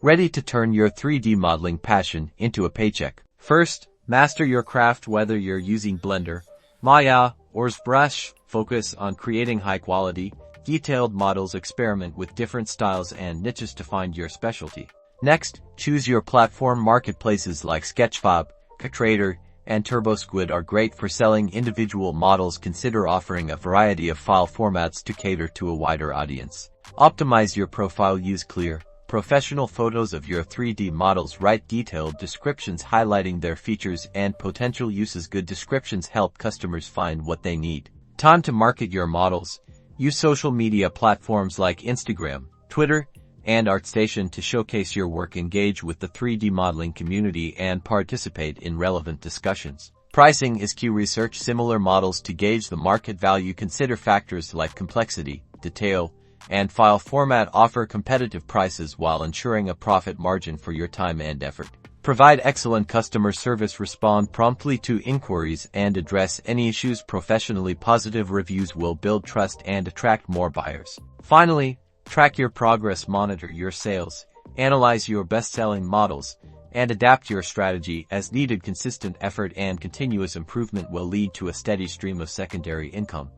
ready to turn your 3D modeling passion into a paycheck. First, master your craft. Whether you're using Blender, Maya, or ZBrush, focus on creating high-quality, detailed models. Experiment with different styles and niches to find your specialty. Next, choose your platform. Marketplaces like Sketchfab, Creator, and TurboSquid are great for selling individual models. Consider offering a variety of file formats to cater to a wider audience. Optimize your profile. Use clear, professional photos of your 3D models. Write detailed descriptions highlighting their features and potential uses. Good descriptions help customers find what they need. Time to market your models. Use social media platforms like Instagram, Twitter, and ArtStation to showcase your work. Engage with the 3D modeling community and participate in relevant discussions. Pricing is key. Research similar models to gauge the market value. Consider factors like complexity, detail, and file format. Offer competitive prices while ensuring a profit margin for your time and effort. Provide excellent customer service. Respond promptly to inquiries and address any issues professionally. Positive reviews will build trust and attract more buyers. Finally, track your progress. Monitor your sales, analyze your best-selling models, and adapt your strategy as needed. Consistent effort and continuous improvement will lead to a steady stream of secondary income.